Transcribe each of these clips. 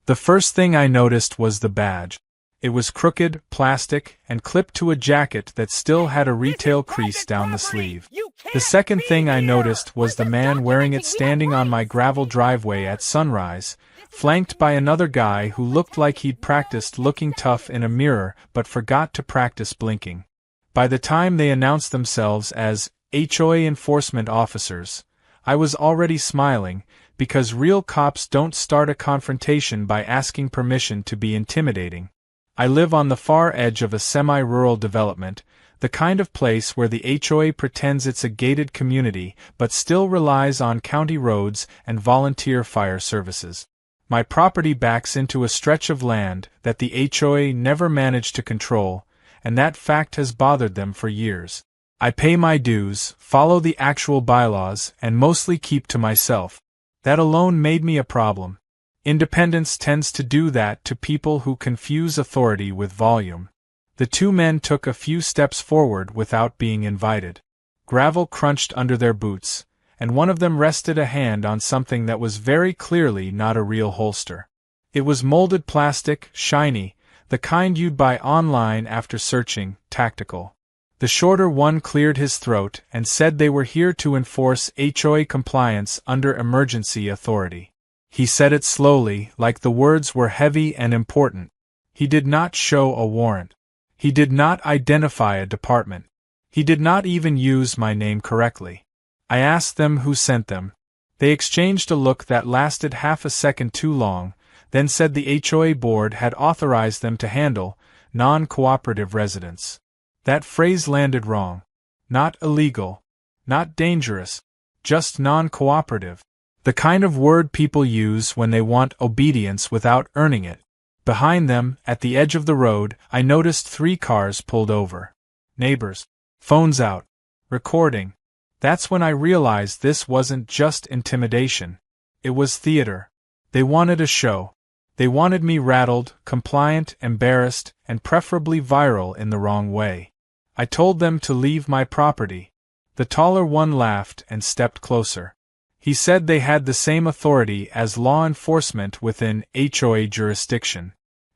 The first thing I noticed was the badge. It was crooked, plastic, and clipped to a jacket that still had a retail crease down the sleeve. The second thing I noticed was the man wearing it standing on my gravel driveway at sunrise, flanked by another guy who looked like he'd practiced looking tough in a mirror but forgot to practice blinking. By the time they announced themselves as HOA Enforcement Officers, I was already smiling, because real cops don't start a confrontation by asking permission to be intimidating. I live on the far edge of a semi-rural development, the kind of place where the HOA pretends it's a gated community but still relies on county roads and volunteer fire services. My property backs into a stretch of land that the HOA never managed to control, and that fact has bothered them for years. I pay my dues, follow the actual bylaws, and mostly keep to myself. That alone made me a problem. Independence tends to do that to people who confuse authority with volume. The two men took a few steps forward without being invited. Gravel crunched under their boots, and one of them rested a hand on something that was very clearly not a real holster. It was molded plastic, shiny, the kind you'd buy online after searching, tactical. The shorter one cleared his throat and said they were here to enforce HOA compliance under emergency authority. He said it slowly, like the words were heavy and important. He did not show a warrant. He did not identify a department. He did not even use my name correctly. I asked them who sent them. They exchanged a look that lasted half a second too long, then said the HOA board had authorized them to handle non-cooperative residents. That phrase landed wrong. Not illegal. Not dangerous. Just non-cooperative. The kind of word people use when they want obedience without earning it. Behind them, at the edge of the road, I noticed 3 cars pulled over. Neighbors. Phones out. Recording. That's when I realized this wasn't just intimidation. It was theater. They wanted a show. They wanted me rattled, compliant, embarrassed, and preferably viral in the wrong way. I told them to leave my property. The taller one laughed and stepped closer. He said they had the same authority as law enforcement within HOA jurisdiction.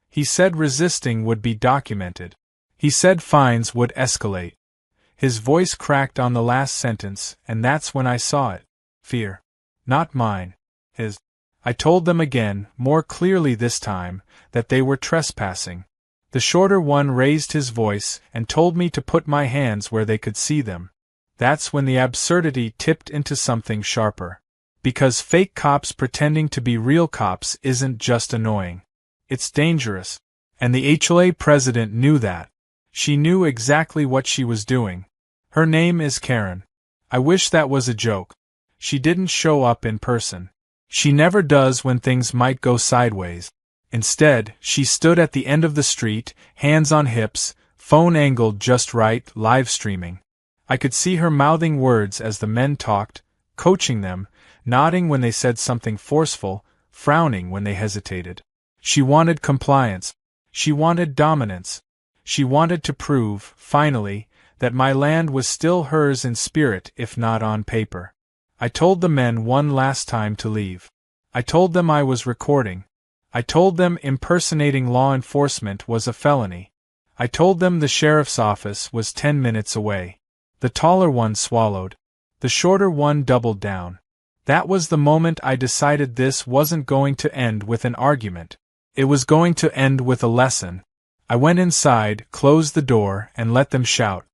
He said resisting would be documented. He said fines would escalate. His voice cracked on the last sentence, and that's when I saw it. Fear. Not mine. His. I told them again, more clearly this time, that they were trespassing. The shorter one raised his voice and told me to put my hands where they could see them. That's when the absurdity tipped into something sharper. Because fake cops pretending to be real cops isn't just annoying. It's dangerous. And the HOA president knew that. She knew exactly what she was doing. Her name is Karen. I wish that was a joke. She didn't show up in person. She never does when things might go sideways. Instead, she stood at the end of the street, hands on hips, phone angled just right, live streaming. I could see her mouthing words as the men talked, coaching them, nodding when they said something forceful, frowning when they hesitated. She wanted compliance. She wanted dominance. She wanted to prove, finally, that my land was still hers in spirit if not on paper. I told the men one last time to leave. I told them I was recording. I told them impersonating law enforcement was a felony. I told them the sheriff's office was 10 minutes away. The taller one swallowed. The shorter one doubled down. That was the moment I decided this wasn't going to end with an argument. It was going to end with a lesson. I went inside, closed the door, and let them shout.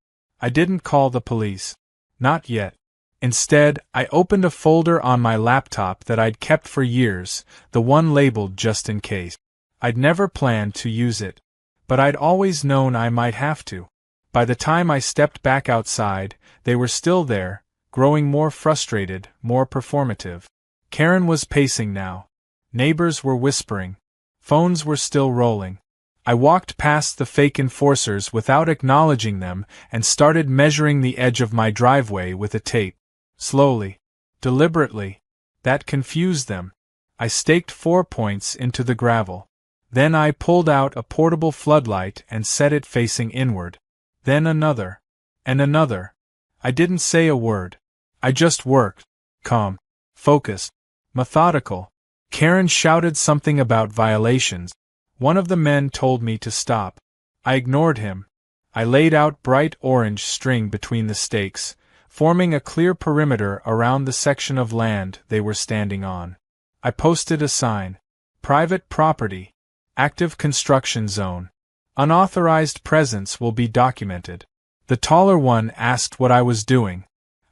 I didn't call the police. Not yet. Instead, I opened a folder on my laptop that I'd kept for years, the one labeled just in case. I'd never planned to use it. But I'd always known I might have to. By the time I stepped back outside, they were still there, growing more frustrated, more performative. Karen was pacing now. Neighbors were whispering. Phones were still rolling. I walked past the fake enforcers without acknowledging them and started measuring the edge of my driveway with a tape. Slowly. Deliberately. That confused them. I staked 4 points into the gravel. Then I pulled out a portable floodlight and set it facing inward. Then another. And another. I didn't say a word. I just worked. Calm. Focused. Methodical. Karen shouted something about violations. One of the men told me to stop. I ignored him. I laid out bright orange string between the stakes, forming a clear perimeter around the section of land they were standing on. I posted a sign. Private property. Active construction zone. Unauthorized presence will be documented. The taller one asked what I was doing.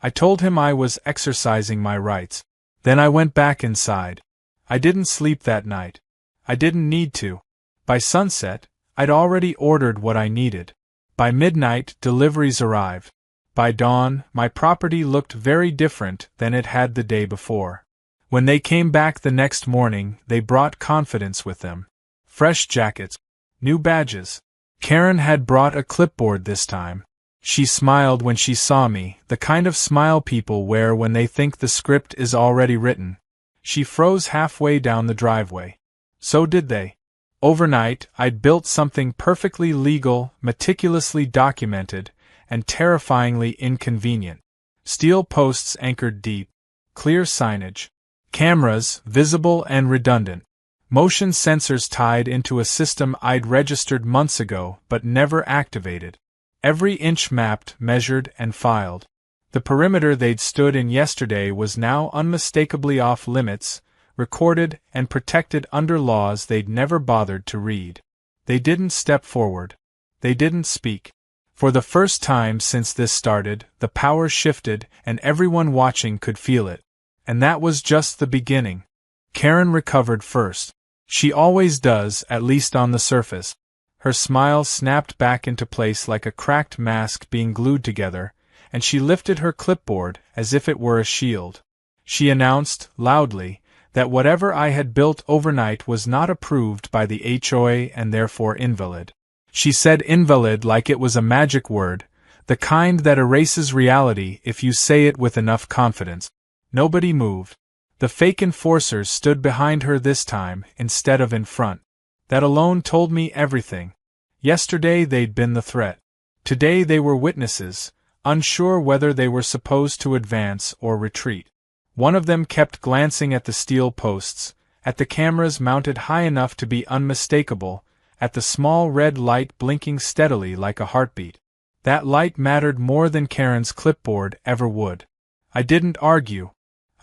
I told him I was exercising my rights. Then I went back inside. I didn't sleep that night. I didn't need to. By sunset, I'd already ordered what I needed. By midnight, deliveries arrived. By dawn, my property looked very different than it had the day before. When they came back the next morning, they brought confidence with them. Fresh jackets. New badges. Karen had brought a clipboard this time. She smiled when she saw me, the kind of smile people wear when they think the script is already written. She froze halfway down the driveway. So did they. Overnight, I'd built something perfectly legal, meticulously documented, and terrifyingly inconvenient. Steel posts anchored deep. Clear signage. Cameras, visible and redundant. Motion sensors tied into a system I'd registered months ago but never activated. Every inch mapped, measured, and filed. The perimeter they'd stood in yesterday was now unmistakably off limits, recorded and protected under laws they'd never bothered to read. They didn't step forward. They didn't speak. For the first time since this started, the power shifted and everyone watching could feel it. And that was just the beginning. Karen recovered first. She always does, at least on the surface. Her smile snapped back into place like a cracked mask being glued together, and she lifted her clipboard as if it were a shield. She announced, loudly, that whatever I had built overnight was not approved by the HOA and therefore invalid. She said invalid like it was a magic word, the kind that erases reality if you say it with enough confidence. Nobody moved. The fake enforcers stood behind her this time instead of in front. That alone told me everything. Yesterday they'd been the threat. Today they were witnesses, unsure whether they were supposed to advance or retreat. One of them kept glancing at the steel posts, at the cameras mounted high enough to be unmistakable, at the small red light blinking steadily like a heartbeat. That light mattered more than Karen's clipboard ever would. I didn't argue.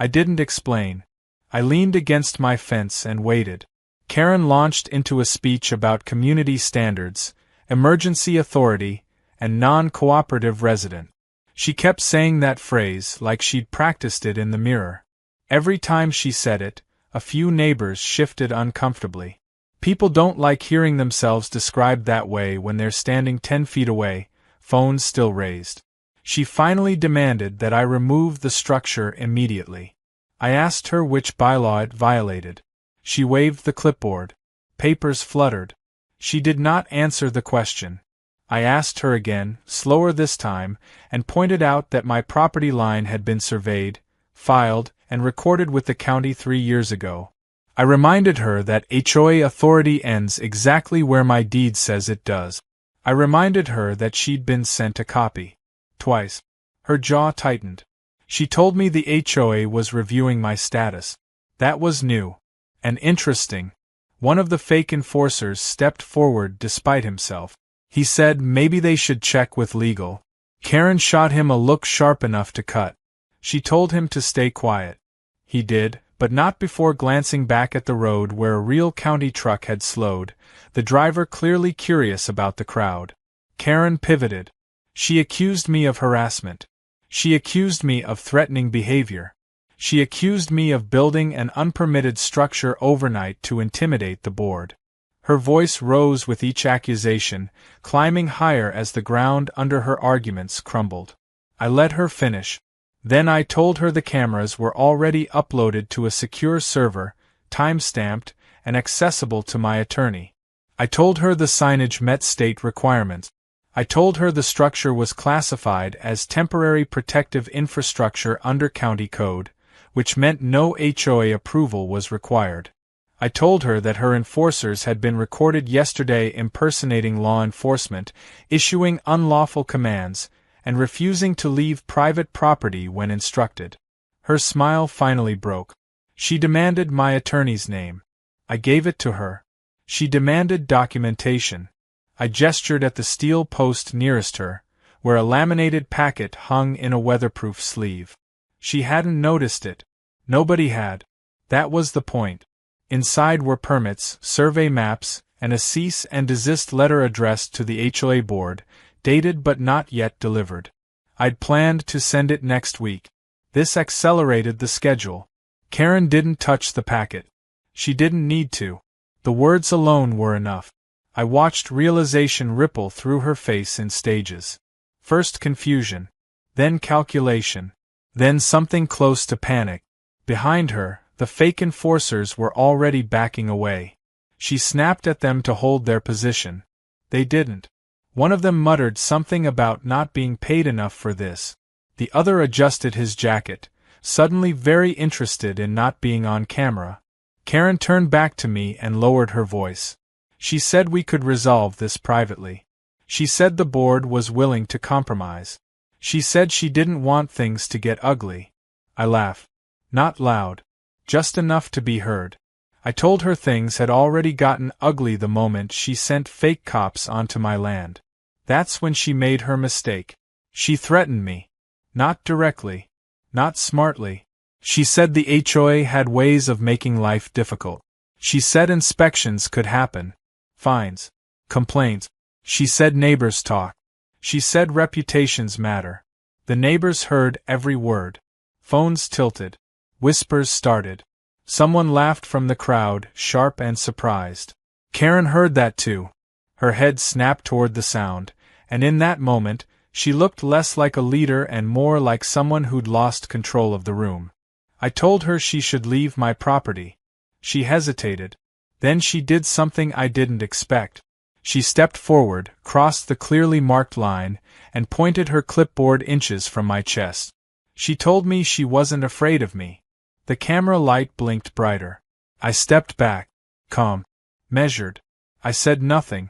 I didn't explain. I leaned against my fence and waited. Karen launched into a speech about community standards, emergency authority, and non-cooperative resident. She kept saying that phrase like she'd practiced it in the mirror. Every time she said it, a few neighbors shifted uncomfortably. People don't like hearing themselves described that way when they're standing 10 feet away, phones still raised. She finally demanded that I remove the structure immediately. I asked her which bylaw it violated. She waved the clipboard. Papers fluttered. She did not answer the question. I asked her again, slower this time, and pointed out that my property line had been surveyed, filed, and recorded with the county 3 years ago. I reminded her that HOA authority ends exactly where my deed says it does. I reminded her that she'd been sent a copy. Twice. Her jaw tightened. She told me the HOA was reviewing my status. That was new. And interesting. One of the fake enforcers stepped forward despite himself. He said maybe they should check with legal. Karen shot him a look sharp enough to cut. She told him to stay quiet. He did, but not before glancing back at the road where a real county truck had slowed, the driver clearly curious about the crowd. Karen pivoted. She accused me of harassment. She accused me of threatening behavior. She accused me of building an unpermitted structure overnight to intimidate the board. Her voice rose with each accusation, climbing higher as the ground under her arguments crumbled. I let her finish. Then I told her the cameras were already uploaded to a secure server, time-stamped, and accessible to my attorney. I told her the signage met state requirements. I told her the structure was classified as temporary protective infrastructure under county code, which meant no HOA approval was required. I told her that her enforcers had been recorded yesterday impersonating law enforcement, issuing unlawful commands, and refusing to leave private property when instructed. Her smile finally broke. She demanded my attorney's name. I gave it to her. She demanded documentation. I gestured at the steel post nearest her, where a laminated packet hung in a weatherproof sleeve. She hadn't noticed it. Nobody had. That was the point. Inside were permits, survey maps, and a cease and desist letter addressed to the HOA board, dated but not yet delivered. I'd planned to send it next week. This accelerated the schedule. Karen didn't touch the packet. She didn't need to. The words alone were enough. I watched realization ripple through her face in stages. First confusion. Then calculation. Then something close to panic. Behind her, the fake enforcers were already backing away. She snapped at them to hold their position. They didn't. One of them muttered something about not being paid enough for this. The other adjusted his jacket, suddenly very interested in not being on camera. Karen turned back to me and lowered her voice. She said we could resolve this privately. She said the board was willing to compromise. She said she didn't want things to get ugly. I laughed. Not loud. Just enough to be heard. I told her things had already gotten ugly the moment she sent fake cops onto my land. That's when she made her mistake. She threatened me. Not directly. Not smartly. She said the HOA had ways of making life difficult. She said inspections could happen. Fines. Complaints. She said neighbors talk. She said reputations matter. The neighbors heard every word. Phones tilted. Whispers started. Someone laughed from the crowd, sharp and surprised. Karen heard that too. Her head snapped toward the sound, and in that moment, she looked less like a leader and more like someone who'd lost control of the room. I told her she should leave my property. She hesitated. Then she did something I didn't expect. She stepped forward, crossed the clearly marked line, and pointed her clipboard inches from my chest. She told me she wasn't afraid of me. The camera light blinked brighter. I stepped back. Calm. Measured. I said nothing.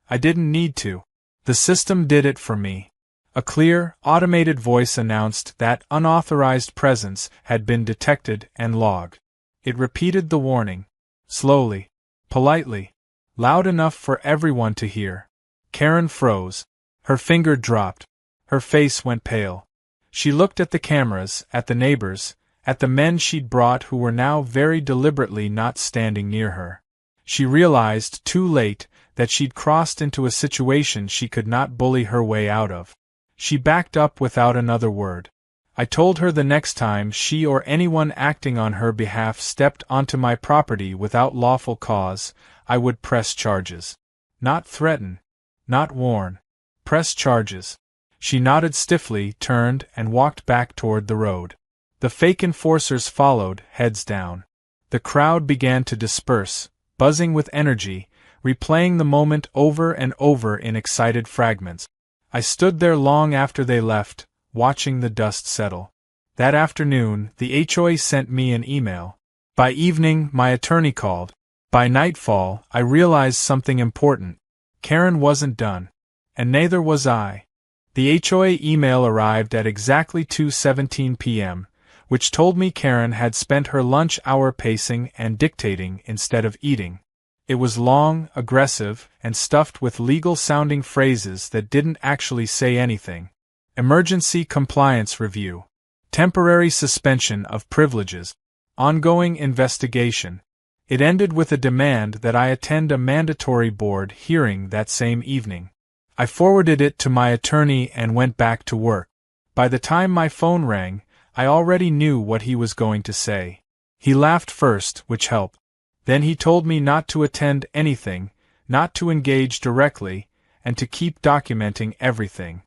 I didn't need to. The system did it for me. A clear, automated voice announced that unauthorized presence had been detected and logged. It repeated the warning. Slowly. Politely. Loud enough for everyone to hear. Karen froze. Her finger dropped. Her face went pale. She looked at the cameras, at the neighbors, at the men she'd brought who were now very deliberately not standing near her. She realized, too late, that she'd crossed into a situation she could not bully her way out of. She backed up without another word. I told her the next time she or anyone acting on her behalf stepped onto my property without lawful cause, I would press charges. Not threaten. Not warn. Press charges. She nodded stiffly, turned, and walked back toward the road. The fake enforcers followed, heads down. The crowd began to disperse, buzzing with energy, replaying the moment over and over in excited fragments. I stood there long after they left, watching the dust settle. That afternoon, the HOA sent me an email. By evening, my attorney called. By nightfall, I realized something important. Karen wasn't done. And neither was I. The HOA email arrived at exactly 2:17 p.m., which told me Karen had spent her lunch hour pacing and dictating instead of eating. It was long, aggressive, and stuffed with legal-sounding phrases that didn't actually say anything. Emergency compliance review. Temporary suspension of privileges. Ongoing investigation. It ended with a demand that I attend a mandatory board hearing that same evening. I forwarded it to my attorney and went back to work. By the time my phone rang, I already knew what he was going to say. He laughed first, which helped. Then he told me not to attend anything, not to engage directly, and to keep documenting everything.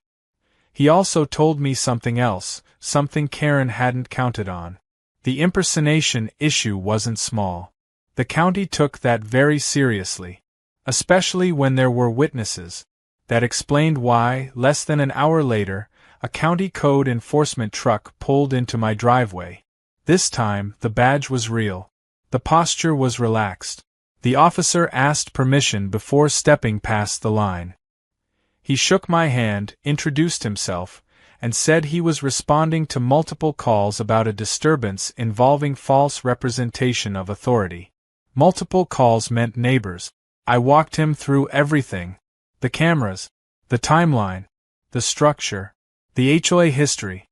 He also told me something else, something Karen hadn't counted on. The impersonation issue wasn't small. The county took that very seriously. Especially when there were witnesses. That explained why, less than an hour later, a county code enforcement truck pulled into my driveway. This time, the badge was real. The posture was relaxed. The officer asked permission before stepping past the line. He shook my hand, introduced himself, and said he was responding to multiple calls about a disturbance involving false representation of authority. Multiple calls meant neighbors. I walked him through everything. The cameras, the timeline, the structure, the HOA history.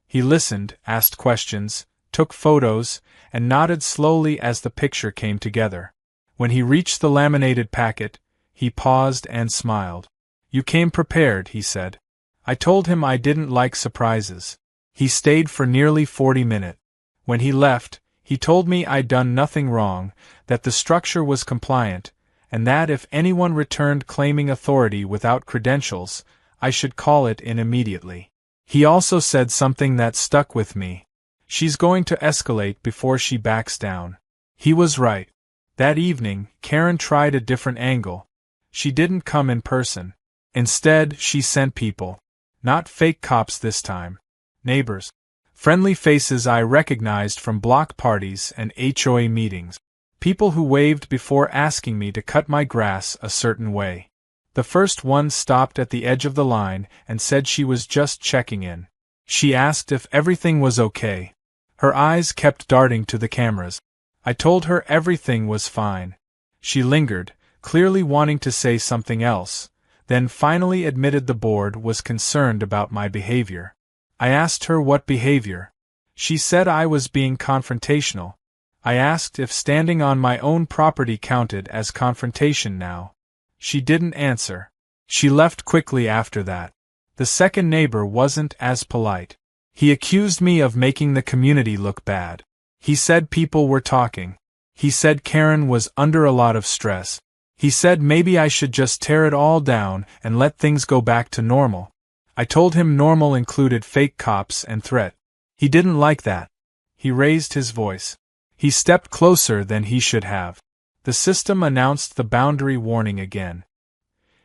He listened, asked questions, took photos, and nodded slowly as the picture came together. When he reached the laminated packet, he paused and smiled. "You came prepared," he said. I told him I didn't like surprises. He stayed for nearly 40 minutes. When he left, he told me I'd done nothing wrong, that the structure was compliant, and that if anyone returned claiming authority without credentials, I should call it in immediately. He also said something that stuck with me. "She's going to escalate before she backs down." He was right. That evening, Karen tried a different angle. She didn't come in person. Instead, she sent people. Not fake cops this time. Neighbors. Friendly faces I recognized from block parties and HOA meetings. People who waved before asking me to cut my grass a certain way. The first one stopped at the edge of the line and said she was just checking in. She asked if everything was okay. Her eyes kept darting to the cameras. I told her everything was fine. She lingered, clearly wanting to say something else, then finally admitted the board was concerned about my behavior. I asked her what behavior. She said I was being confrontational. I asked if standing on my own property counted as confrontation now. She didn't answer. She left quickly after that. The second neighbor wasn't as polite. He accused me of making the community look bad. He said people were talking. He said Karen was under a lot of stress. He said maybe I should just tear it all down and let things go back to normal. I told him normal included fake cops and threat. He didn't like that. He raised his voice. He stepped closer than he should have. The system announced the boundary warning again.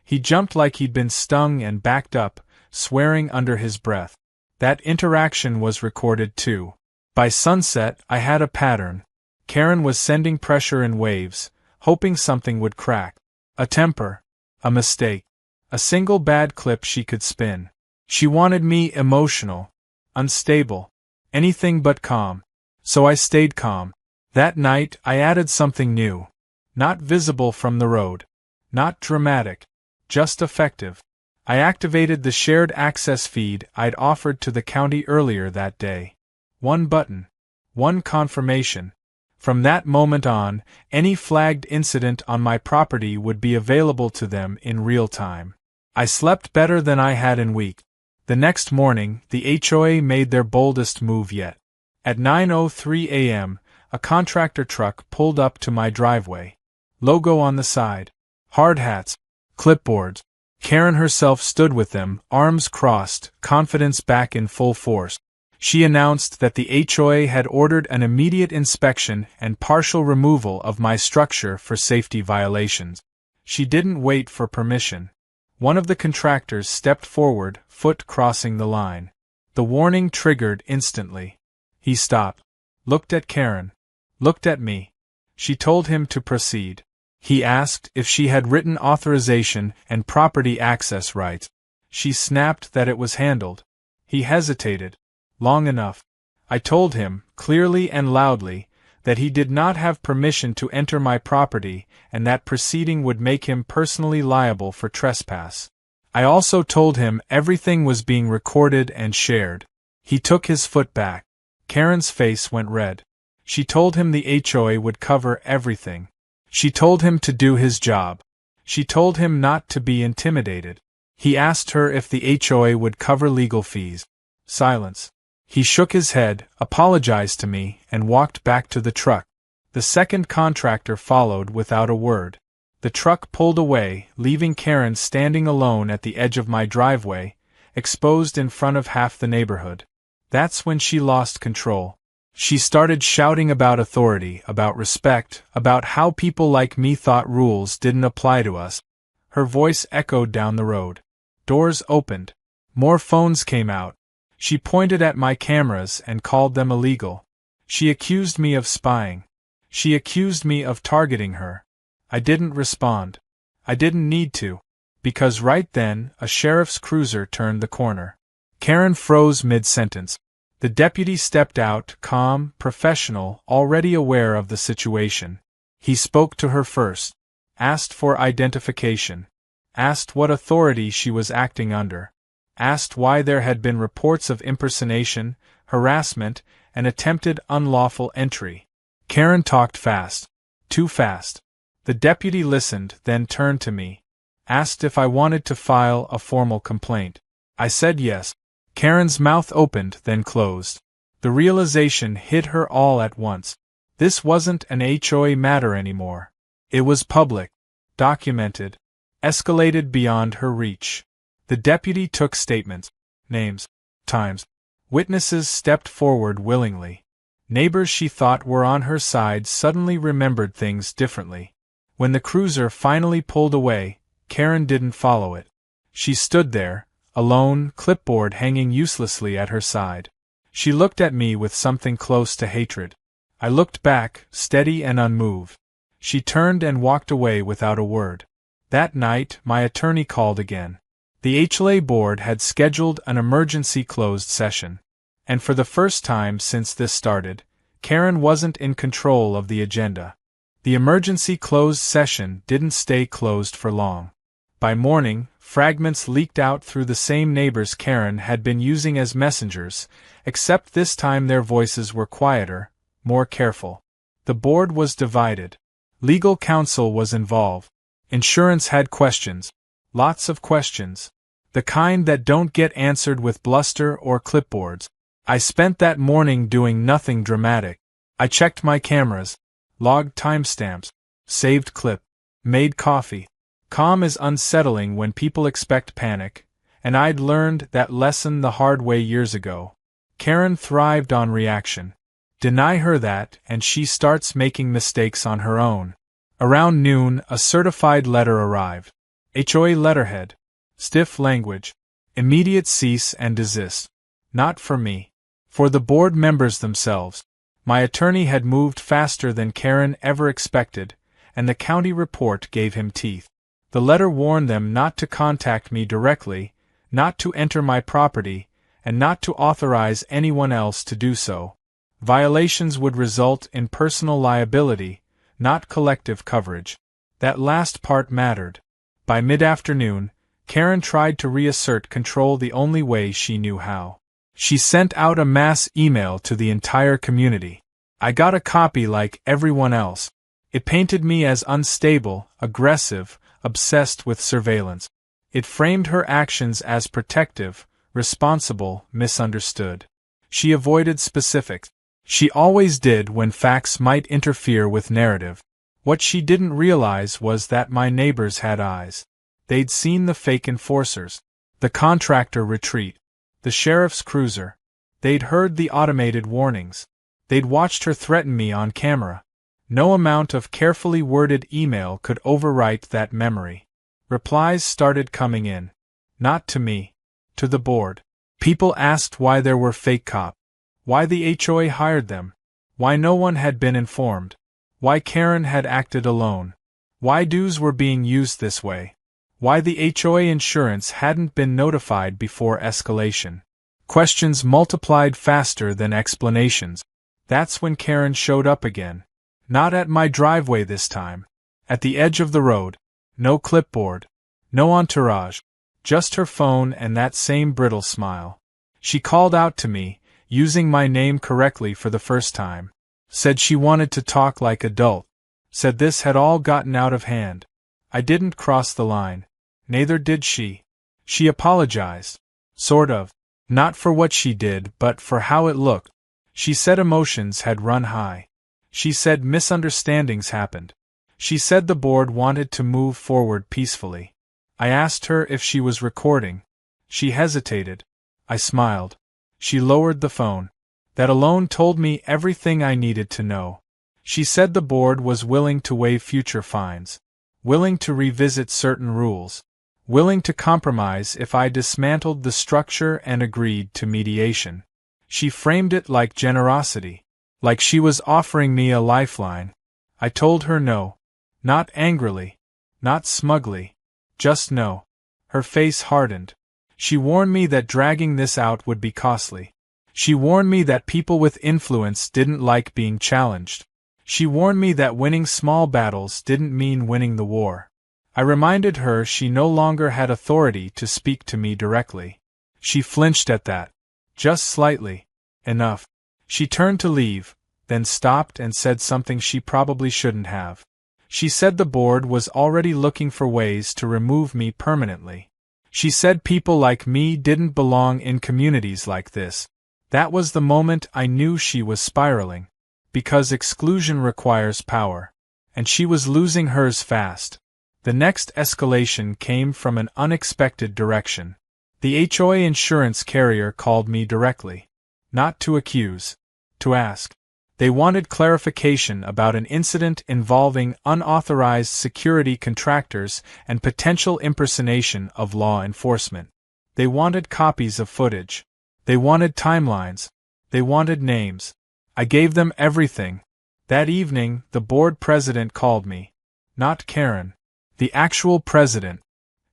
He jumped like he'd been stung and backed up, swearing under his breath. That interaction was recorded too. By sunset, I had a pattern. Karen was sending pressure in waves, hoping something would crack. A temper. A mistake. A single bad clip she could spin. She wanted me emotional. Unstable. Anything but calm. So I stayed calm. That night, I added something new. Not visible from the road. Not dramatic. Just effective. I activated the shared access feed I'd offered to the county earlier that day. One button. One confirmation. From that moment on, any flagged incident on my property would be available to them in real time. I slept better than I had in weeks. The next morning, the HOA made their boldest move yet. At 9:03 a.m., a contractor truck pulled up to my driveway. Logo on the side. Hard hats. Clipboards. Karen herself stood with them, arms crossed, confidence back in full force. She announced that the HOA had ordered an immediate inspection and partial removal of my structure for safety violations. She didn't wait for permission. One of the contractors stepped forward, foot crossing the line. The warning triggered instantly. He stopped. Looked at Karen. Looked at me. She told him to proceed. He asked if she had written authorization and property access rights. She snapped that it was handled. He hesitated. Long enough. I told him, clearly and loudly, that he did not have permission to enter my property and that proceeding would make him personally liable for trespass. I also told him everything was being recorded and shared. He took his foot back. Karen's face went red. She told him the HOA would cover everything. She told him to do his job. She told him not to be intimidated. He asked her if the HOA would cover legal fees. Silence. He shook his head, apologized to me, and walked back to the truck. The second contractor followed without a word. The truck pulled away, leaving Karen standing alone at the edge of my driveway, exposed in front of half the neighborhood. That's when she lost control. She started shouting about authority, about respect, about how people like me thought rules didn't apply to us. Her voice echoed down the road. Doors opened. More phones came out. She pointed at my cameras and called them illegal. She accused me of spying. She accused me of targeting her. I didn't respond. I didn't need to. Because right then, a sheriff's cruiser turned the corner. Karen froze mid-sentence. The deputy stepped out, calm, professional, already aware of the situation. He spoke to her first. Asked for identification. Asked what authority she was acting under. Asked why there had been reports of impersonation, harassment, and attempted unlawful entry. Karen talked fast. Too fast. The deputy listened, then turned to me. Asked if I wanted to file a formal complaint. I said yes. Karen's mouth opened, then closed. The realization hit her all at once. This wasn't an HOA matter anymore. It was public. Documented. Escalated beyond her reach. The deputy took statements. Names. Times. Witnesses stepped forward willingly. Neighbors she thought were on her side suddenly remembered things differently. When the cruiser finally pulled away, Karen didn't follow it. She stood there, alone, clipboard hanging uselessly at her side. She looked at me with something close to hatred. I looked back, steady and unmoved. She turned and walked away without a word. That night, my attorney called again. The HOA board had scheduled an emergency closed session. And for the first time since this started, Karen wasn't in control of the agenda. The emergency closed session didn't stay closed for long. By morning, fragments leaked out through the same neighbors Karen had been using as messengers, except this time their voices were quieter, more careful. The board was divided. Legal counsel was involved. Insurance had questions. Lots of questions. The kind that don't get answered with bluster or clipboards. I spent that morning doing nothing dramatic. I checked my cameras, logged timestamps, saved clip, made coffee. Calm is unsettling when people expect panic, and I'd learned that lesson the hard way years ago. Karen thrived on reaction. Deny her that, and she starts making mistakes on her own. Around noon, a certified letter arrived. HOA letterhead. Stiff language. Immediate cease and desist. Not for me. For the board members themselves. My attorney had moved faster than Karen ever expected, and the county report gave him teeth. The letter warned them not to contact me directly, not to enter my property, and not to authorize anyone else to do so. Violations would result in personal liability, not collective coverage. That last part mattered. By mid-afternoon, Karen tried to reassert control the only way she knew how. She sent out a mass email to the entire community. I got a copy like everyone else. It painted me as unstable, aggressive, obsessed with surveillance. It framed her actions as protective, responsible, misunderstood. She avoided specifics. She always did when facts might interfere with narrative. What she didn't realize was that my neighbors had eyes. They'd seen the fake enforcers, the contractor retreat, the sheriff's cruiser. They'd heard the automated warnings. They'd watched her threaten me on camera. No amount of carefully worded email could overwrite that memory. Replies started coming in. Not to me. To the board. People asked why there were fake cops. Why the HOA hired them. Why no one had been informed. Why Karen had acted alone. Why dues were being used this way. Why the HOA insurance hadn't been notified before escalation. Questions multiplied faster than explanations. That's when Karen showed up again. Not at my driveway this time. At the edge of the road. No clipboard. No entourage. Just her phone and that same brittle smile. She called out to me, using my name correctly for the first time. Said she wanted to talk like adult. Said this had all gotten out of hand. I didn't cross the line. Neither did she. She apologized. Sort of. Not for what she did, but for how it looked. She said emotions had run high. She said misunderstandings happened. She said the board wanted to move forward peacefully. I asked her if she was recording. She hesitated. I smiled. She lowered the phone. That alone told me everything I needed to know. She said the board was willing to waive future fines. Willing to revisit certain rules. Willing to compromise if I dismantled the structure and agreed to mediation. She framed it like generosity. Like she was offering me a lifeline. I told her no. Not angrily. Not smugly. Just no. Her face hardened. She warned me that dragging this out would be costly. She warned me that people with influence didn't like being challenged. She warned me that winning small battles didn't mean winning the war. I reminded her she no longer had authority to speak to me directly. She flinched at that. Just slightly. Enough. She turned to leave, then stopped and said something she probably shouldn't have. She said the board was already looking for ways to remove me permanently. She said people like me didn't belong in communities like this. That was the moment I knew she was spiraling. Because exclusion requires power. And she was losing hers fast. The next escalation came from an unexpected direction. The HOA insurance carrier called me directly. Not to accuse. To ask. They wanted clarification about an incident involving unauthorized security contractors and potential impersonation of law enforcement. They wanted copies of footage. They wanted timelines. They wanted names. I gave them everything. That evening, the board president called me. Not Karen. The actual president.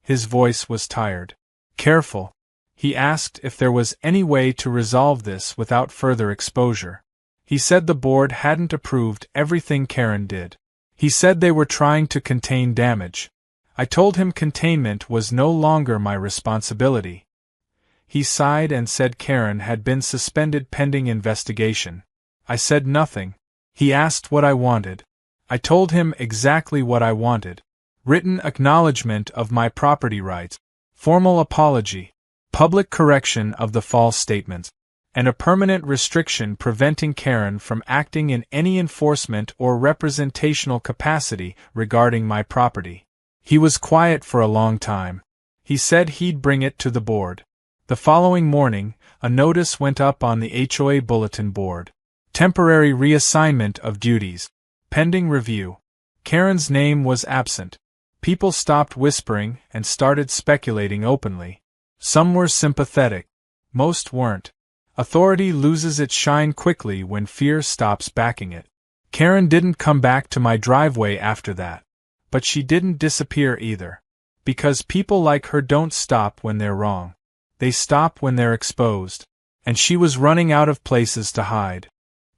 His voice was tired. Careful. He asked if there was any way to resolve this without further exposure. He said the board hadn't approved everything Karen did. He said they were trying to contain damage. I told him containment was no longer my responsibility. He sighed and said Karen had been suspended pending investigation. I said nothing. He asked what I wanted. I told him exactly what I wanted. Written acknowledgement of my property rights, formal apology, public correction of the false statements, and a permanent restriction preventing Karen from acting in any enforcement or representational capacity regarding my property. He was quiet for a long time. He said he'd bring it to the board. The following morning, a notice went up on the HOA bulletin board. Temporary reassignment of duties. Pending review. Karen's name was absent. People stopped whispering and started speculating openly. Some were sympathetic. Most weren't. Authority loses its shine quickly when fear stops backing it. Karen didn't come back to my driveway after that. But she didn't disappear either. Because people like her don't stop when they're wrong. They stop when they're exposed. And she was running out of places to hide.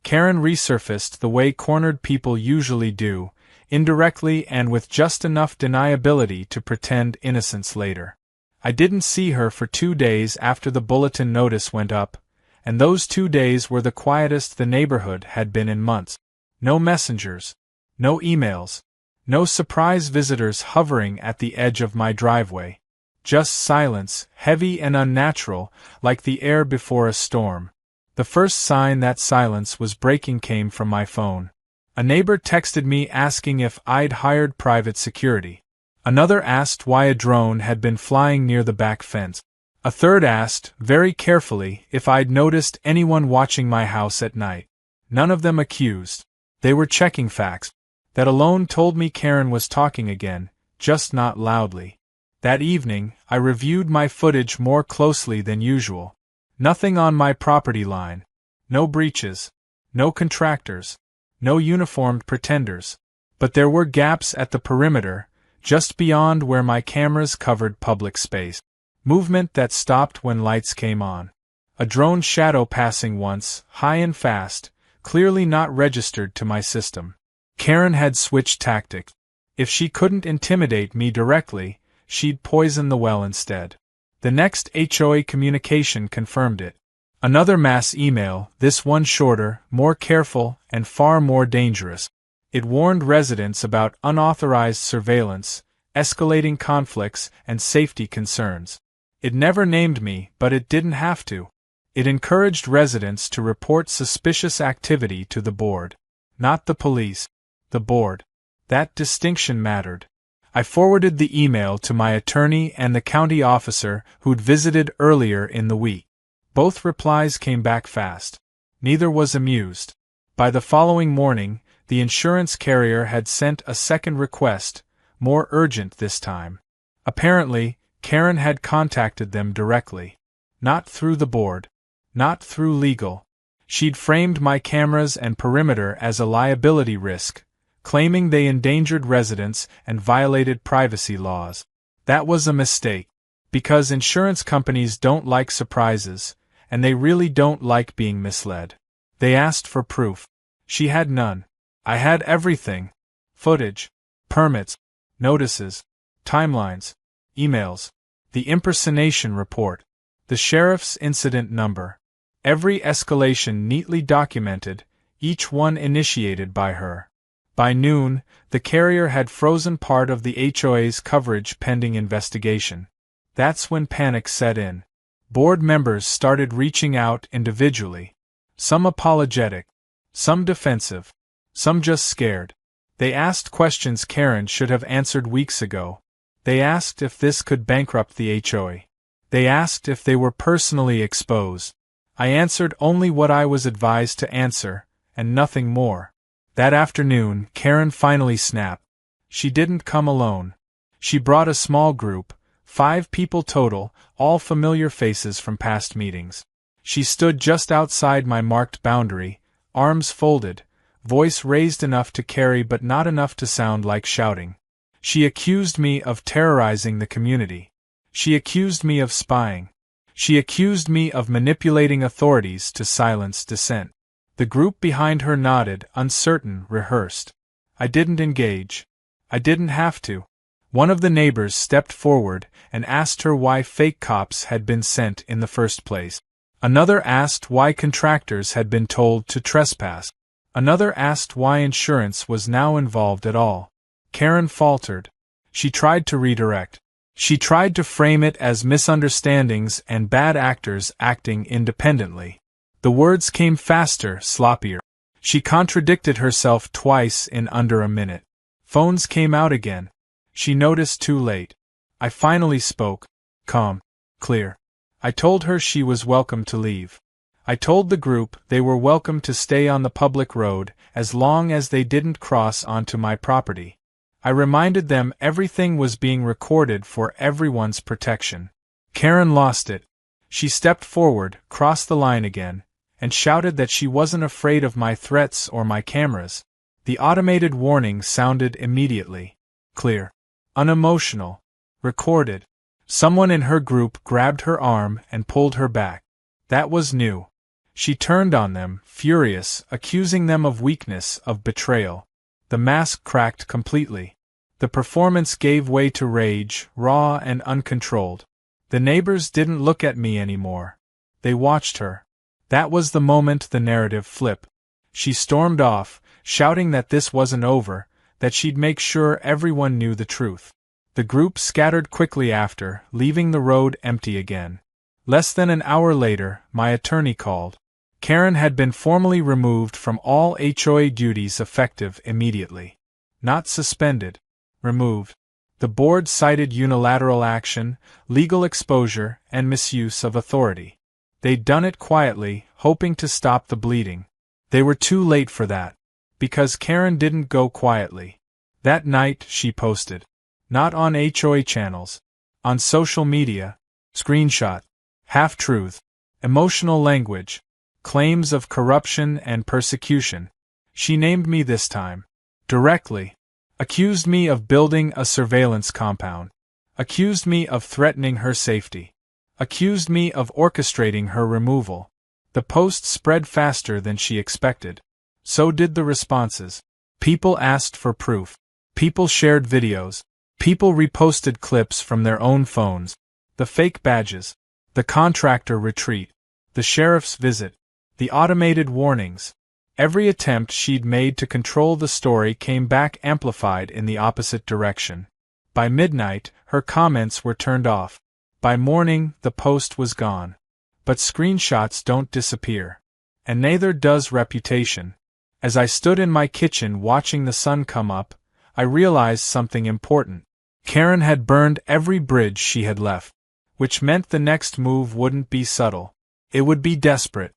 Karen resurfaced the way cornered people usually do, indirectly and with just enough deniability to pretend innocence later. I didn't see her for 2 days after the bulletin notice went up, and those 2 days were the quietest the neighborhood had been in months. No messengers, no emails, no surprise visitors hovering at the edge of my driveway. Just silence, heavy and unnatural, like the air before a storm. The first sign that silence was breaking came from my phone. A neighbor texted me asking if I'd hired private security. Another asked why a drone had been flying near the back fence. A third asked, very carefully, if I'd noticed anyone watching my house at night. None of them accused. They were checking facts. That alone told me Karen was talking again, just not loudly. That evening, I reviewed my footage more closely than usual. Nothing on my property line. No breaches. No contractors. No uniformed pretenders. But there were gaps at the perimeter, just beyond where my cameras covered public space. Movement that stopped when lights came on. A drone shadow passing once, high and fast, clearly not registered to my system. Karen had switched tactics. If she couldn't intimidate me directly, she'd poison the well instead. The next HOA communication confirmed it. Another mass email, this one shorter, more careful, and far more dangerous. It warned residents about unauthorized surveillance, escalating conflicts, and safety concerns. It never named me, but it didn't have to. It encouraged residents to report suspicious activity to the board. Not the police. The board. That distinction mattered. I forwarded the email to my attorney and the county officer who'd visited earlier in the week. Both replies came back fast. Neither was amused. By the following morning, the insurance carrier had sent a second request, more urgent this time. Apparently, Karen had contacted them directly. Not through the board. Not through legal. She'd framed my cameras and perimeter as a liability risk, claiming they endangered residents and violated privacy laws. That was a mistake. Because insurance companies don't like surprises, and they really don't like being misled. They asked for proof. She had none. I had everything. Footage, permits, notices, timelines, emails, the impersonation report, the sheriff's incident number. Every escalation neatly documented, each one initiated by her. By noon, the carrier had frozen part of the HOA's coverage pending investigation. That's when panic set in. Board members started reaching out individually. Some apologetic, some defensive, some just scared. They asked questions Karen should have answered weeks ago. They asked if this could bankrupt the HOA. They asked if they were personally exposed. I answered only what I was advised to answer, and nothing more. That afternoon, Karen finally snapped. She didn't come alone. She brought a small group, 5 people total, all familiar faces from past meetings. She stood just outside my marked boundary, arms folded, voice raised enough to carry but not enough to sound like shouting. She accused me of terrorizing the community. She accused me of spying. She accused me of manipulating authorities to silence dissent. The group behind her nodded, uncertain, rehearsed. I didn't engage. I didn't have to. One of the neighbors stepped forward and asked her why fake cops had been sent in the first place. Another asked why contractors had been told to trespass. Another asked why insurance was now involved at all. Karen faltered. She tried to redirect. She tried to frame it as misunderstandings and bad actors acting independently. The words came faster, sloppier. She contradicted herself twice in under a minute. Phones came out again. She noticed too late. I finally spoke. Calm. Clear. I told her she was welcome to leave. I told the group they were welcome to stay on the public road as long as they didn't cross onto my property. I reminded them everything was being recorded for everyone's protection. Karen lost it. She stepped forward, crossed the line again, and shouted that she wasn't afraid of my threats or my cameras. The automated warning sounded immediately. Clear. Unemotional. Recorded. Someone in her group grabbed her arm and pulled her back. That was new. She turned on them, furious, accusing them of weakness, of betrayal. The mask cracked completely. The performance gave way to rage, raw and uncontrolled. The neighbors didn't look at me anymore. They watched her. That was the moment the narrative flipped. She stormed off, shouting that this wasn't over, that she'd make sure everyone knew the truth. The group scattered quickly after, leaving the road empty again. Less than an hour later, my attorney called. Karen had been formally removed from all HOA duties effective immediately. Not suspended. Removed. The board cited unilateral action, legal exposure, and misuse of authority. They'd done it quietly, hoping to stop the bleeding. They were too late for that. Because Karen didn't go quietly. That night, she posted. Not on HOA channels. On social media. Screenshot. Half-truth. Emotional language. Claims of corruption and persecution. She named me this time. Directly. Accused me of building a surveillance compound. Accused me of threatening her safety. Accused me of orchestrating her removal. The post spread faster than she expected. So did the responses. People asked for proof. People shared videos. People reposted clips from their own phones. The fake badges. The contractor retreat. The sheriff's visit. The automated warnings. Every attempt she'd made to control the story came back amplified in the opposite direction. By midnight, her comments were turned off. By morning, the post was gone. But screenshots don't disappear. And neither does reputation. As I stood in my kitchen watching the sun come up, I realized something important. Karen had burned every bridge she had left. Which meant the next move wouldn't be subtle. It would be desperate.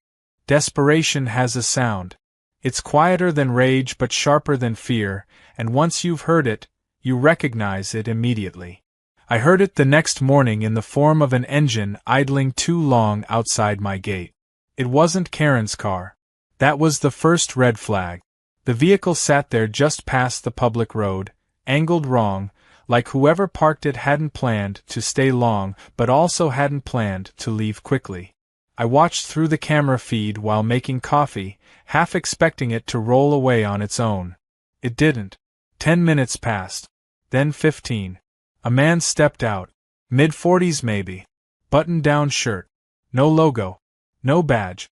Desperation has a sound. It's quieter than rage but sharper than fear, and once you've heard it, you recognize it immediately. I heard it the next morning in the form of an engine idling too long outside my gate. It wasn't Karen's car. That was the first red flag. The vehicle sat there just past the public road, angled wrong, Like whoever parked it hadn't planned to stay long but also hadn't planned to leave quickly. I watched through the camera feed while making coffee, half expecting it to roll away on its own. It didn't. 10 minutes passed. Then 15. A man stepped out. Mid-40s maybe. Button-down shirt. No logo. No badge.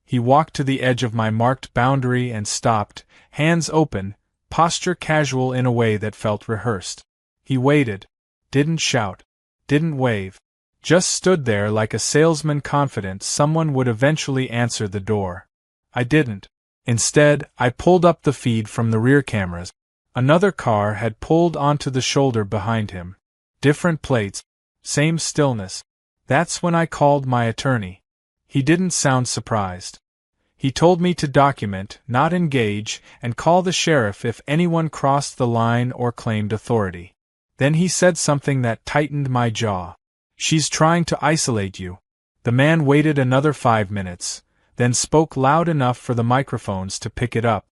He walked to the edge of my marked boundary and stopped, hands open, posture casual in a way that felt rehearsed. He waited. Didn't shout. Didn't wave. Just stood there like a salesman confident someone would eventually answer the door. I didn't. Instead, I pulled up the feed from the rear cameras. Another car had pulled onto the shoulder behind him. Different plates. Same stillness. That's when I called my attorney. He didn't sound surprised. He told me to document, not engage, and call the sheriff if anyone crossed the line or claimed authority. Then he said something that tightened my jaw. "She's trying to isolate you." The man waited another 5 minutes, then spoke loud enough for the microphones to pick it up.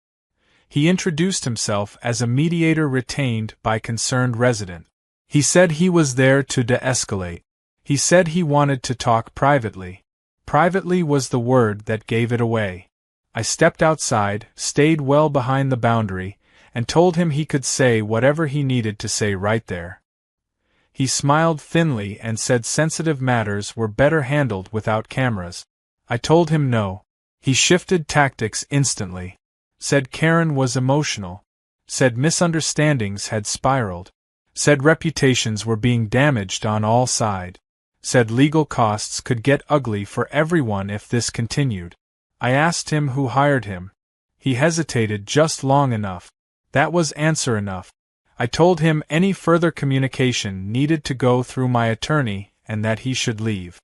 He introduced himself as a mediator retained by concerned resident. He said he was there to de-escalate. He said he wanted to talk privately. Privately was the word that gave it away. I stepped outside, stayed well behind the boundary, and told him he could say whatever he needed to say right there. He smiled thinly and said sensitive matters were better handled without cameras. I told him no. He shifted tactics instantly. Said Karen was emotional. Said misunderstandings had spiraled. Said reputations were being damaged on all sides. Said legal costs could get ugly for everyone if this continued. I asked him who hired him. He hesitated just long enough. That was answer enough. I told him any further communication needed to go through my attorney and that he should leave.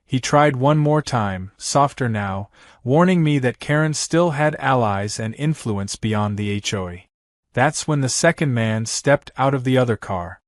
He tried one more time, softer now, warning me that Karen still had allies and influence beyond the HOA. That's when the second man stepped out of the other car.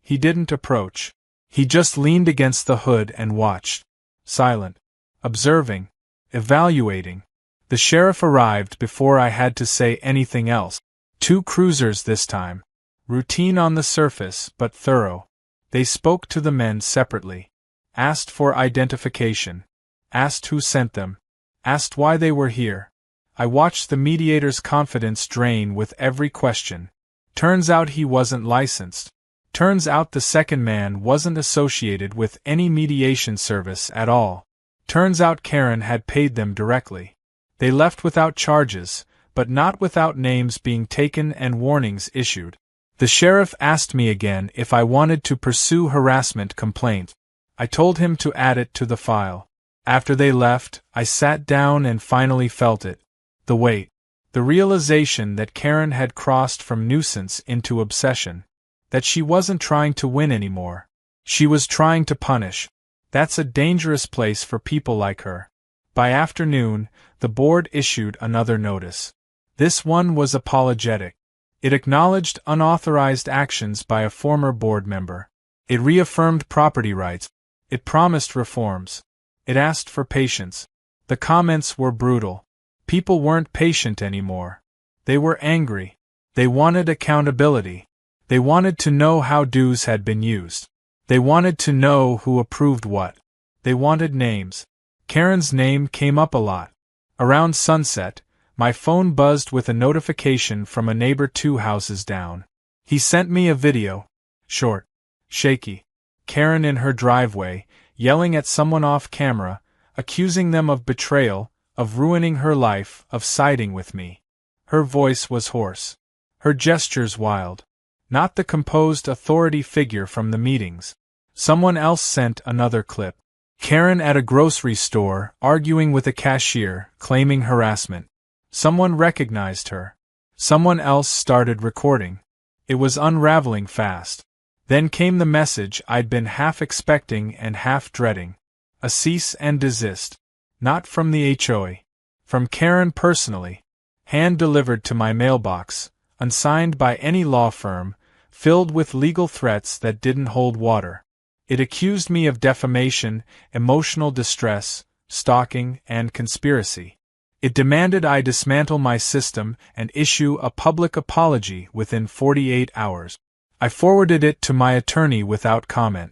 He didn't approach. He just leaned against the hood and watched. Silent. Observing. Evaluating. The sheriff arrived before I had to say anything else. 2 cruisers this time. Routine on the surface, but thorough. They spoke to the men separately. Asked for identification. Asked who sent them. Asked why they were here. I watched the mediator's confidence drain with every question. Turns out he wasn't licensed. Turns out the second man wasn't associated with any mediation service at all. Turns out Karen had paid them directly. They left without charges, but not without names being taken and warnings issued. The sheriff asked me again if I wanted to pursue harassment complaint. I told him to add it to the file. After they left, I sat down and finally felt it. The weight. The realization that Karen had crossed from nuisance into obsession. That she wasn't trying to win anymore. She was trying to punish. That's a dangerous place for people like her. By afternoon, the board issued another notice. This one was apologetic. It acknowledged unauthorized actions by a former board member. It reaffirmed property rights. It promised reforms. It asked for patience. The comments were brutal. People weren't patient anymore. They were angry. They wanted accountability. They wanted to know how dues had been used. They wanted to know who approved what. They wanted names. Karen's name came up a lot. Around sunset, my phone buzzed with a notification from a neighbor 2 houses down. He sent me a video. Short. Shaky. Karen in her driveway, yelling at someone off camera, accusing them of betrayal, of ruining her life, of siding with me. Her voice was hoarse. Her gestures wild. Not the composed authority figure from the meetings. Someone else sent another clip. Karen at a grocery store, arguing with a cashier, claiming harassment. Someone recognized her. Someone else started recording. It was unraveling fast. Then came the message I'd been half expecting and half dreading. A cease and desist. Not from the HOA. From Karen personally. Hand-delivered to my mailbox, unsigned by any law firm, filled with legal threats that didn't hold water. It accused me of defamation, emotional distress, stalking, and conspiracy. It demanded I dismantle my system and issue a public apology within 48 hours. I forwarded it to my attorney without comment.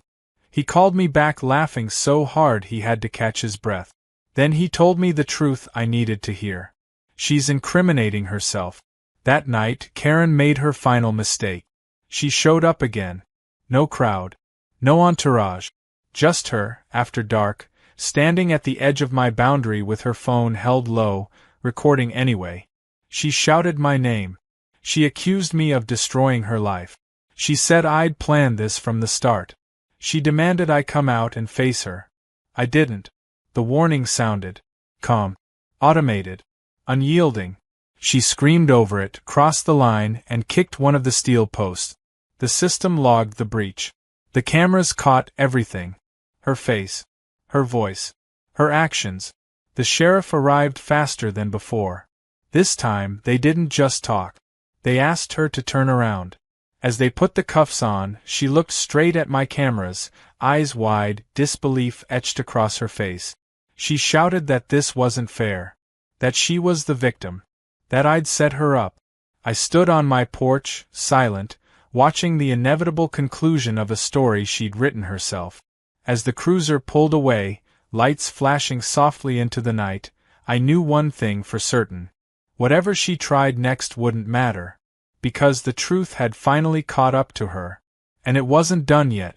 He called me back laughing so hard he had to catch his breath. Then he told me the truth I needed to hear. She's incriminating herself. That night, Karen made her final mistake. She showed up again. No crowd. No entourage. Just her, after dark, standing at the edge of my boundary with her phone held low, recording anyway. She shouted my name. She accused me of destroying her life. She said I'd planned this from the start. She demanded I come out and face her. I didn't. The warning sounded. Calm. Automated. Unyielding. She screamed over it, crossed the line, and kicked one of the steel posts. The system logged the breach. The cameras caught everything. Her face. Her voice. Her actions. The sheriff arrived faster than before. This time, they didn't just talk. They asked her to turn around. As they put the cuffs on, she looked straight at my cameras, eyes wide, disbelief etched across her face. She shouted that this wasn't fair. That she was the victim. That I'd set her up. I stood on my porch, silent, watching the inevitable conclusion of a story she'd written herself. As the cruiser pulled away, lights flashing softly into the night, I knew one thing for certain. Whatever she tried next wouldn't matter. Because the truth had finally caught up to her. And it wasn't done yet.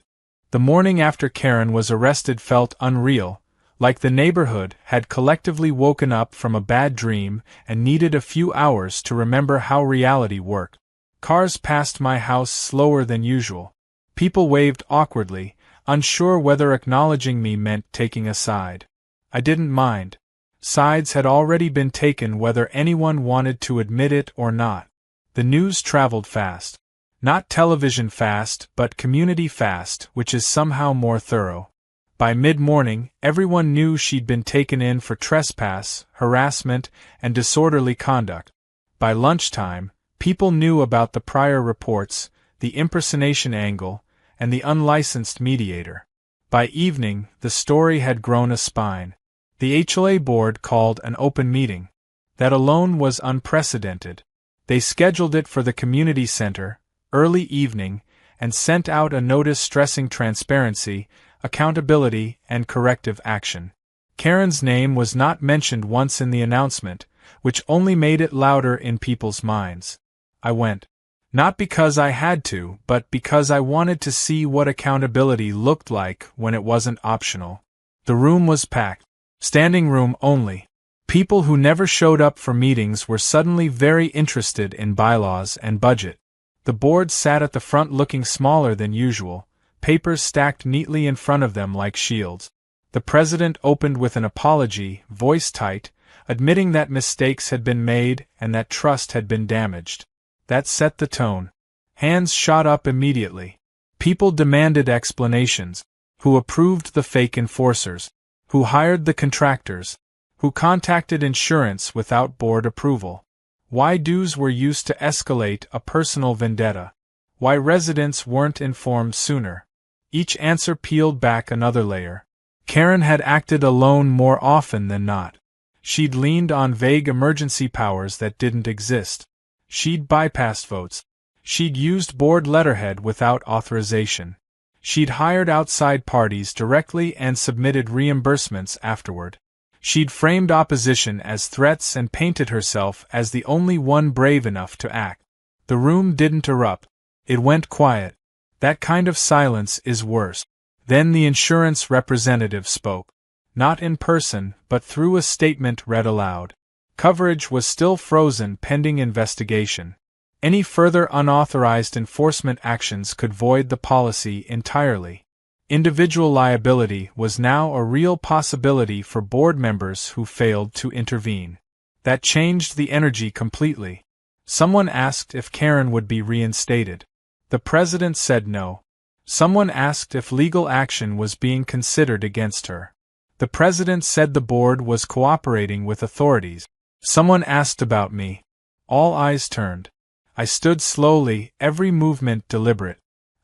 The morning after Karen was arrested felt unreal, like the neighborhood had collectively woken up from a bad dream and needed a few hours to remember how reality worked. Cars passed my house slower than usual. People waved awkwardly, unsure whether acknowledging me meant taking a side. I didn't mind. Sides had already been taken whether anyone wanted to admit it or not. The news traveled fast. Not television fast, but community fast, which is somehow more thorough. By mid-morning, everyone knew she'd been taken in for trespass, harassment, and disorderly conduct. By lunchtime, people knew about the prior reports, the impersonation angle, and the unlicensed mediator. By evening, the story had grown a spine. The HOA board called an open meeting. That alone was unprecedented. They scheduled it for the community center, early evening, and sent out a notice stressing transparency, accountability, and corrective action. Karen's name was not mentioned once in the announcement, which only made it louder in people's minds. I went. Not because I had to, but because I wanted to see what accountability looked like when it wasn't optional. The room was packed. Standing room only. People who never showed up for meetings were suddenly very interested in bylaws and budget. The board sat at the front looking smaller than usual, papers stacked neatly in front of them like shields. The president opened with an apology, voice tight, admitting that mistakes had been made and that trust had been damaged. That set the tone. Hands shot up immediately. People demanded explanations. Who approved the fake enforcers? Who hired the contractors? Who contacted insurance without board approval? Why dues were used to escalate a personal vendetta? Why residents weren't informed sooner? Each answer peeled back another layer. Karen had acted alone more often than not. She'd leaned on vague emergency powers that didn't exist. She'd bypassed votes. She'd used board letterhead without authorization. She'd hired outside parties directly and submitted reimbursements afterward. She'd framed opposition as threats and painted herself as the only one brave enough to act. The room didn't erupt. It went quiet. That kind of silence is worse. Then the insurance representative spoke. Not in person, but through a statement read aloud. Coverage was still frozen pending investigation. Any further unauthorized enforcement actions could void the policy entirely. Individual liability was now a real possibility for board members who failed to intervene. That changed the energy completely. Someone asked if Karen would be reinstated. The president said no. Someone asked if legal action was being considered against her. The president said the board was cooperating with authorities. Someone asked about me. All eyes turned. I stood slowly, every movement deliberate.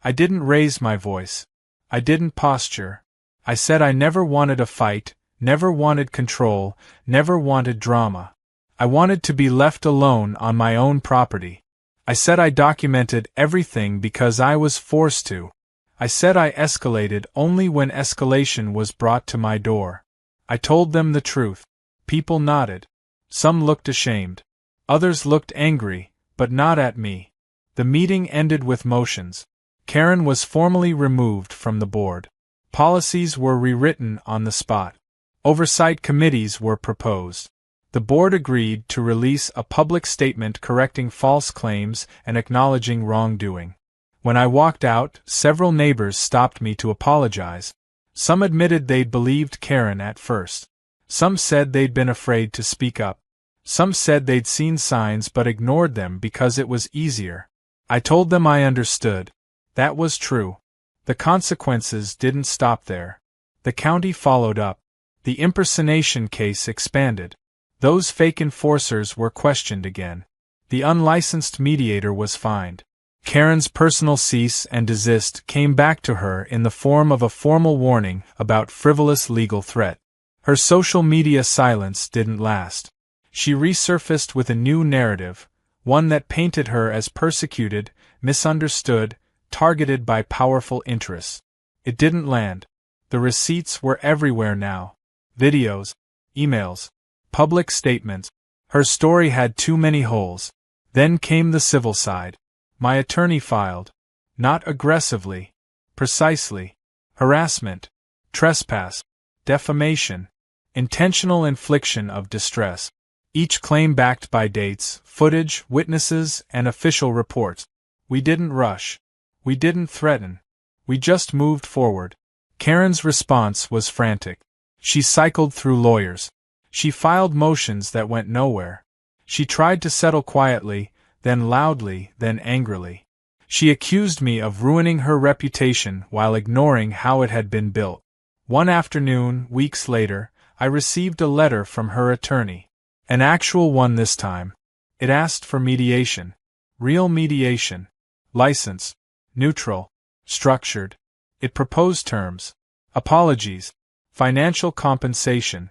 I didn't raise my voice. I didn't posture. I said I never wanted a fight, never wanted control, never wanted drama. I wanted to be left alone on my own property. I said I documented everything because I was forced to. I said I escalated only when escalation was brought to my door. I told them the truth. People nodded. Some looked ashamed. Others looked angry, but not at me. The meeting ended with motions. Karen was formally removed from the board. Policies were rewritten on the spot. Oversight committees were proposed. The board agreed to release a public statement correcting false claims and acknowledging wrongdoing. When I walked out, several neighbors stopped me to apologize. Some admitted they'd believed Karen at first. Some said they'd been afraid to speak up. Some said they'd seen signs but ignored them because it was easier. I told them I understood. That was true. The consequences didn't stop there. The county followed up. The impersonation case expanded. Those fake enforcers were questioned again. The unlicensed mediator was fined. Karen's personal cease and desist came back to her in the form of a formal warning about frivolous legal threat. Her social media silence didn't last. She resurfaced with a new narrative, one that painted her as persecuted, misunderstood, targeted by powerful interests. It didn't land. The receipts were everywhere now. Videos, emails, public statements. Her story had too many holes. Then came the civil side. My attorney filed. Not aggressively. Precisely. Harassment. Trespass. Defamation. Intentional infliction of distress. Each claim backed by dates, footage, witnesses, and official reports. We didn't rush. We didn't threaten. We just moved forward. Karen's response was frantic. She cycled through lawyers. She filed motions that went nowhere. She tried to settle quietly, then loudly, then angrily. She accused me of ruining her reputation while ignoring how it had been built. One afternoon, weeks later, I received a letter from her attorney. An actual one this time. It asked for mediation. Real mediation. Licensed. Neutral. Structured. It proposed terms. Apologies. Financial compensation.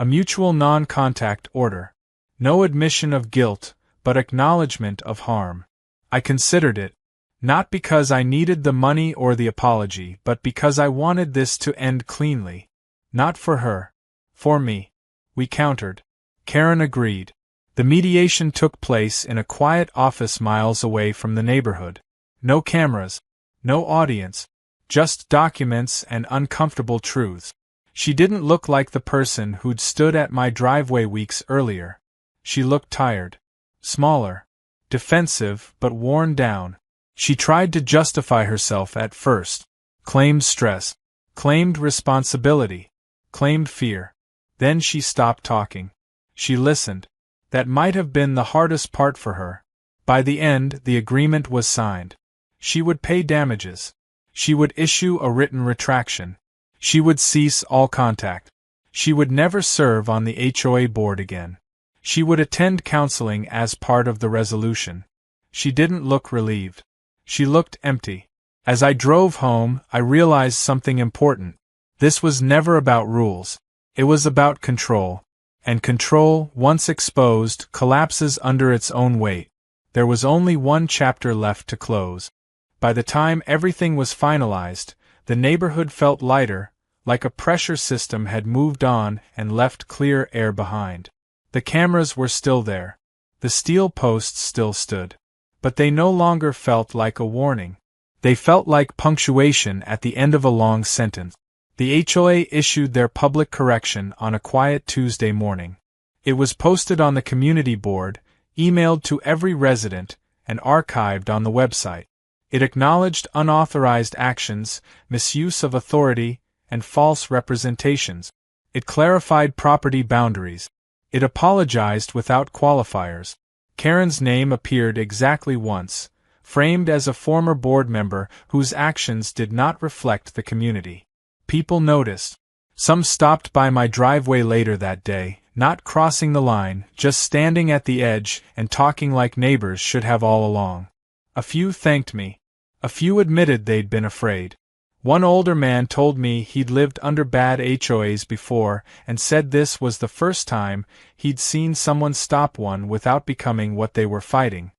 A mutual non-contact order. No admission of guilt, but acknowledgement of harm. I considered it. Not because I needed the money or the apology, but because I wanted this to end cleanly. Not for her. For me. We countered. Karen agreed. The mediation took place in a quiet office miles away from the neighborhood. No cameras. No audience. Just documents and uncomfortable truths. She didn't look like the person who'd stood at my driveway weeks earlier. She looked tired. Smaller. Defensive, but worn down. She tried to justify herself at first. Claimed stress. Claimed responsibility. Claimed fear. Then she stopped talking. She listened. That might have been the hardest part for her. By the end, the agreement was signed. She would pay damages. She would issue a written retraction. She would cease all contact. She would never serve on the HOA board again. She would attend counseling as part of the resolution. She didn't look relieved. She looked empty. As I drove home, I realized something important. This was never about rules. It was about control. And control, once exposed, collapses under its own weight. There was only one chapter left to close. By the time everything was finalized, the neighborhood felt lighter, like a pressure system had moved on and left clear air behind. The cameras were still there. The steel posts still stood. But they no longer felt like a warning. They felt like punctuation at the end of a long sentence. The HOA issued their public correction on a quiet Tuesday morning. It was posted on the community board, emailed to every resident, and archived on the website. It acknowledged unauthorized actions, misuse of authority, and false representations. It clarified property boundaries. It apologized without qualifiers. Karen's name appeared exactly once, framed as a former board member whose actions did not reflect the community. People noticed. Some stopped by my driveway later that day, not crossing the line, just standing at the edge and talking like neighbors should have all along. A few thanked me. A few admitted they'd been afraid. One older man told me he'd lived under bad HOAs before and said this was the first time he'd seen someone stop one without becoming what they were fighting.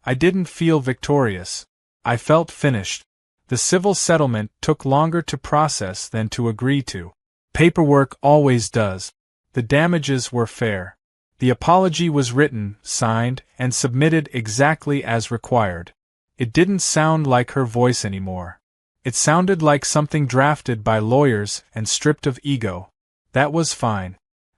I didn't feel victorious. I felt finished. The civil settlement took longer to process than to agree to. Paperwork always does. The damages were fair. The apology was written, signed, and submitted exactly as required. It didn't sound like her voice anymore. It sounded like something drafted by lawyers and stripped of ego. That was fine.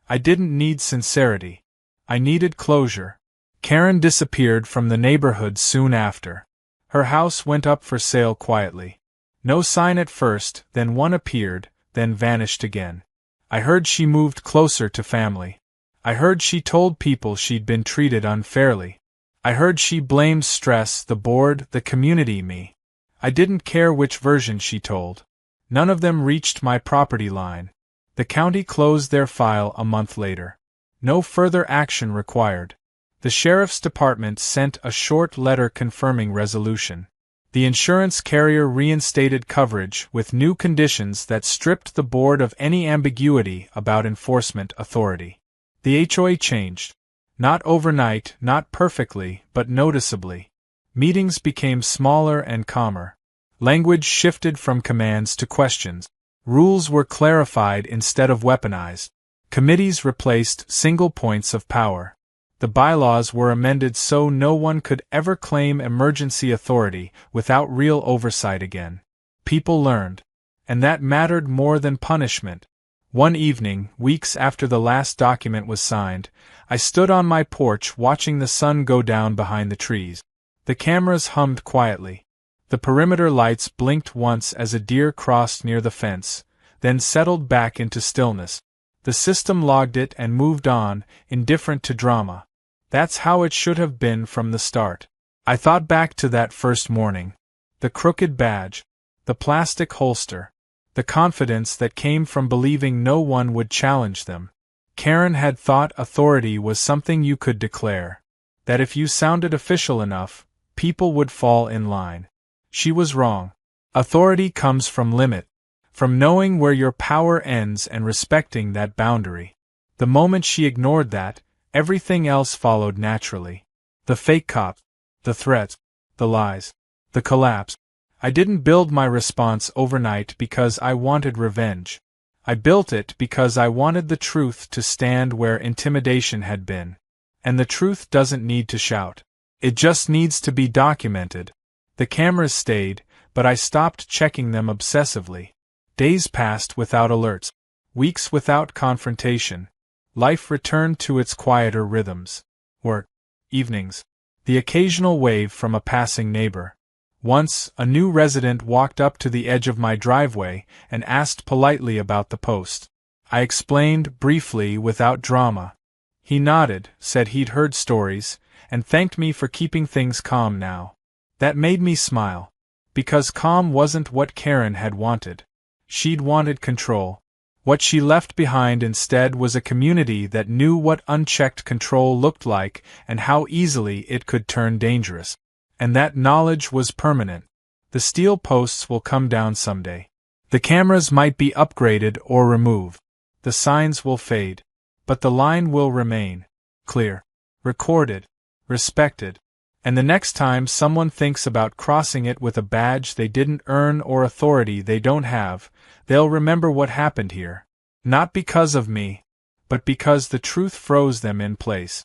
I didn't need sincerity. I needed closure. Karen disappeared from the neighborhood soon after. Her house went up for sale quietly. No sign at first, then one appeared, then vanished again. I heard she moved closer to family. I heard she told people she'd been treated unfairly. I heard she blamed stress, the board, the community, me. I didn't care which version she told. None of them reached my property line. The county closed their file a month later. No further action required. The sheriff's department sent a short letter confirming resolution. The insurance carrier reinstated coverage with new conditions that stripped the board of any ambiguity about enforcement authority. The HOA changed. Not overnight, not perfectly, but noticeably. Meetings became smaller and calmer. Language shifted from commands to questions. Rules were clarified instead of weaponized. Committees replaced single points of power. The bylaws were amended so no one could ever claim emergency authority without real oversight again. People learned. And that mattered more than punishment. One evening, weeks after the last document was signed, I stood on my porch watching the sun go down behind the trees. The cameras hummed quietly. The perimeter lights blinked once as a deer crossed near the fence, then settled back into stillness. The system logged it and moved on, indifferent to drama. That's how it should have been from the start. I thought back to that first morning. The crooked badge. The plastic holster. The confidence that came from believing no one would challenge them. Karen had thought authority was something you could declare. That if you sounded official enough, people would fall in line. She was wrong. Authority comes from limit. From knowing where your power ends and respecting that boundary. The moment she ignored that, everything else followed naturally. The fake cop. The threats. The lies. The collapse. I didn't build my response overnight because I wanted revenge. I built it because I wanted the truth to stand where intimidation had been. And the truth doesn't need to shout. It just needs to be documented. The cameras stayed, but I stopped checking them obsessively. Days passed without alerts. Weeks without confrontation. Life returned to its quieter rhythms. Work. Evenings. The occasional wave from a passing neighbor. Once, a new resident walked up to the edge of my driveway and asked politely about the post. I explained briefly without drama. He nodded, said he'd heard stories, and thanked me for keeping things calm now. That made me smile. Because calm wasn't what Karen had wanted. She'd wanted control. What she left behind instead was a community that knew what unchecked control looked like and how easily it could turn dangerous. And that knowledge was permanent. The steel posts will come down someday. The cameras might be upgraded or removed. The signs will fade. But the line will remain. Clear. Recorded. Respected. And the next time someone thinks about crossing it with a badge they didn't earn or authority they don't have, they'll remember what happened here. Not because of me, but because the truth froze them in place.